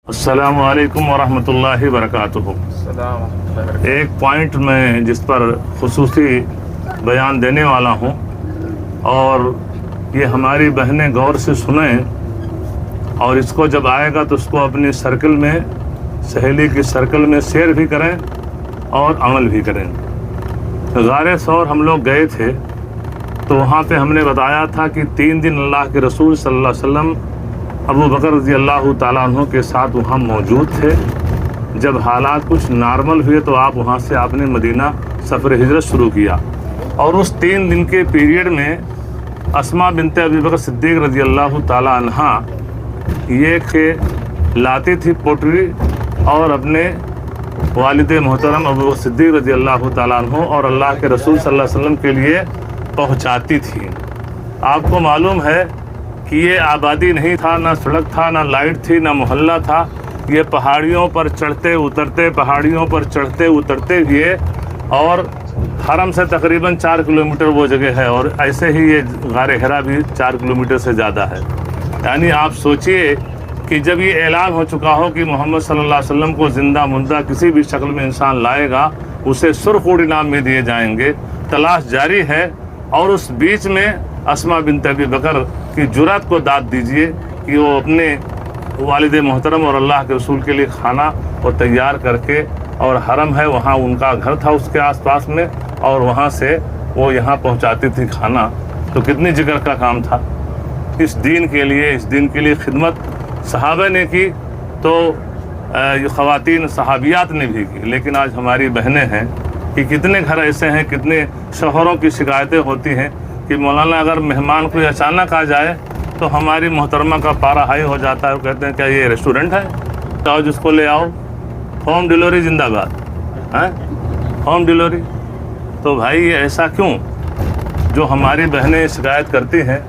السلام علیکم ورحمۃ اللہ وبرکاتہ۔ ایک پوائنٹ میں جس پر خصوصی بیان دینے والا ہوں اور یہ ہماری بہنیں غور سے سنیں اور اس کو جب آئے گا تو اس کو اپنی سرکل میں، سہیلی کی سرکل میں شیئر بھی کریں اور عمل بھی کریں۔ غار ثور ہم لوگ گئے تھے تو وہاں پہ ہم نے بتایا تھا کہ 3 دن اللہ کے رسول صلی اللہ علیہ وسلم ابو بکر رضی اللہ تعالیٰ عنہ کے ساتھ وہاں موجود تھے۔ جب حالات کچھ نارمل ہوئے تو وہاں سے آپ نے مدینہ سفر ہجرت شروع کیا، اور اس 3 دن کے پیریڈ میں اسماء بنت ابی بکر صدیق رضی اللہ تعالیٰ عنہ یہ کہ لاتی تھی پوٹری اور اپنے والد محترم ابو بکر صدیق رضی اللہ تعالیٰ عنہ اور اللہ کے رسول صلی اللہ علیہ وسلم کے لیے پہنچاتی تھی۔ آپ کو معلوم ہے کہ یہ آبادی نہیں تھا، نہ سڑک تھا، نہ لائٹ تھی، نہ محلہ تھا۔ یہ پہاڑیوں پر چڑھتے اترتے، پہاڑیوں پر چڑھتے اترتے ہوئے، اور حرم سے تقریباً 4 کلومیٹر وہ جگہ ہے، اور ایسے ہی یہ غار حرا بھی 4 کلومیٹر سے زیادہ ہے۔ یعنی آپ سوچئے کہ جب یہ اعلان ہو چکا ہو کہ محمد صلی اللہ علیہ وسلم کو زندہ مردہ کسی بھی شکل میں انسان لائے گا، اسے سرخ اونٹ انعام میں دیے جائیں گے، تلاش جاری ہے، اور اس بیچ میں اسماء بنت ابی بکر کی جرأت کو داد دیجئے کہ وہ اپنے والد محترم اور اللہ کے رسول کے لیے کھانا اور تیار کر کے، اور حرم ہے وہاں ان کا گھر تھا اس کے آس پاس میں، اور وہاں سے وہ یہاں پہنچاتی تھی کھانا۔ تو کتنی جگر کا کام تھا اس دین کے لیے خدمت صحابہ نے کی، تو یہ خواتین صحابیات نے بھی کی۔ لیکن آج ہماری بہنیں ہیں کہ کتنے گھر ایسے ہیں، کتنے شوہروں کی شکایتیں ہوتی ہیں کہ مولانا اگر مہمان کوئی اچانک آ جائے تو ہماری محترمہ کا پارا ہائی ہو جاتا ہے۔ وہ کہتے ہیں کیا یہ ریسٹورنٹ ہے؟ جاؤ جس کو لے آؤ، ہوم ڈیلیوری زندہ باد ہے، ہوم ڈیلیوری۔ تو بھائی یہ ایسا کیوں؟ جو ہماری بہنیں شکایت کرتی ہیں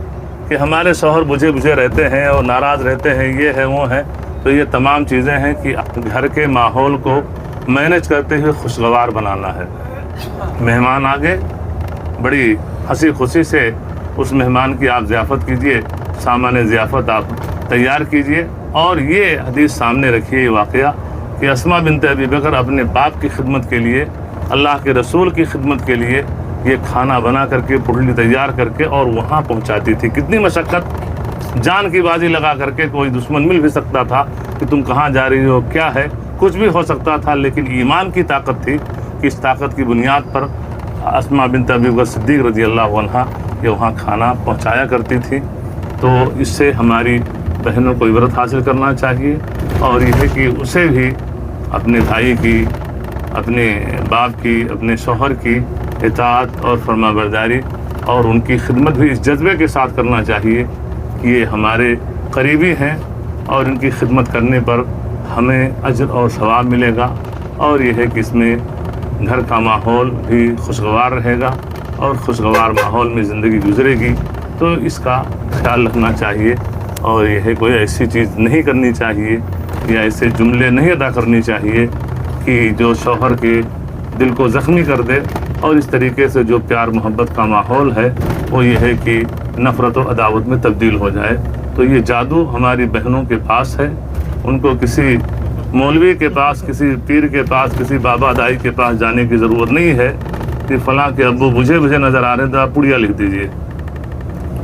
کہ ہمارے شوہر بجھے رہتے ہیں اور ناراض رہتے ہیں، یہ ہے وہ ہے، تو یہ تمام چیزیں ہیں کہ گھر کے ماحول کو مینج کرتے ہوئے خوشگوار بنانا ہے۔ مہمان آگے بڑی ہنسی خوشی سے اس مہمان کی آپ ضیافت کیجئے، سامان ضیافت آپ تیار کیجئے، اور یہ حدیث سامنے رکھیے، یہ واقعہ کہ اسماء بنت ابی بکر اپنے باپ کی خدمت کے لیے، اللہ کے رسول کی خدمت کے لیے یہ کھانا بنا کر کے، پٹلی تیار کر کے، اور وہاں پہنچاتی تھی۔ کتنی مشقت، جان کی بازی لگا کر کے، کوئی دشمن مل بھی سکتا تھا کہ تم کہاں جا رہی ہو، کیا ہے، کچھ بھی ہو سکتا تھا، لیکن ایمان کی طاقت تھی کہ اس طاقت کی بنیاد پر اسماء بنت ابی بکر صدیق رضی اللہ عنہ یہ وہاں کھانا پہنچایا کرتی تھی۔ تو اس سے ہماری بہنوں کو عبرت حاصل کرنا چاہیے، اور یہ ہے کہ اسے بھی اپنے بھائی کی، اپنے باپ کی، اپنے شوہر کی اطاعت اور فرما برداری اور ان کی خدمت بھی اس جذبے کے ساتھ کرنا چاہیے کہ یہ ہمارے قریبی ہیں، اور ان کی خدمت کرنے پر ہمیں اجر اور ثواب ملے گا، اور یہ ہے کہ اس میں گھر کا ماحول بھی خوشگوار رہے گا، اور خوشگوار ماحول میں زندگی گزرے گی۔ تو اس کا خیال رکھنا چاہیے، اور یہ ہے کوئی ایسی چیز نہیں کرنی چاہیے یا ایسے جملے نہیں ادا کرنی چاہیے کہ جو شوہر کے دل کو زخمی کر دے، اور اس طریقے سے جو پیار محبت کا ماحول ہے وہ یہ ہے کہ نفرت و عداوت میں تبدیل ہو جائے۔ تو یہ جادو ہماری بہنوں کے پاس ہے، ان کو کسی مولوی کے پاس، کسی پیر کے پاس، کسی بابا دائی کے پاس جانے کی ضرورت نہیں ہے کہ فلاں کے ابو بجھے نظر آ رہے ہیں تو آپ پڑیا لکھ دیجئے۔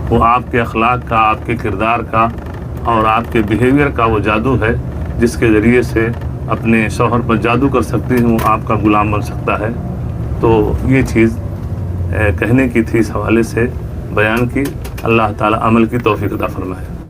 وہ آپ کے اخلاق کا، آپ کے کردار کا اور آپ کے بیہیویئر کا وہ جادو ہے جس کے ذریعے سے اپنے شوہر پر جادو کر سکتی ہیں، وہ آپ کا غلام بن سکتا ہے۔ تو یہ چیز کہنے کی تھی، اس حوالے سے بیان کی۔ اللہ تعالی عمل کی توفیق عطا فرمائے۔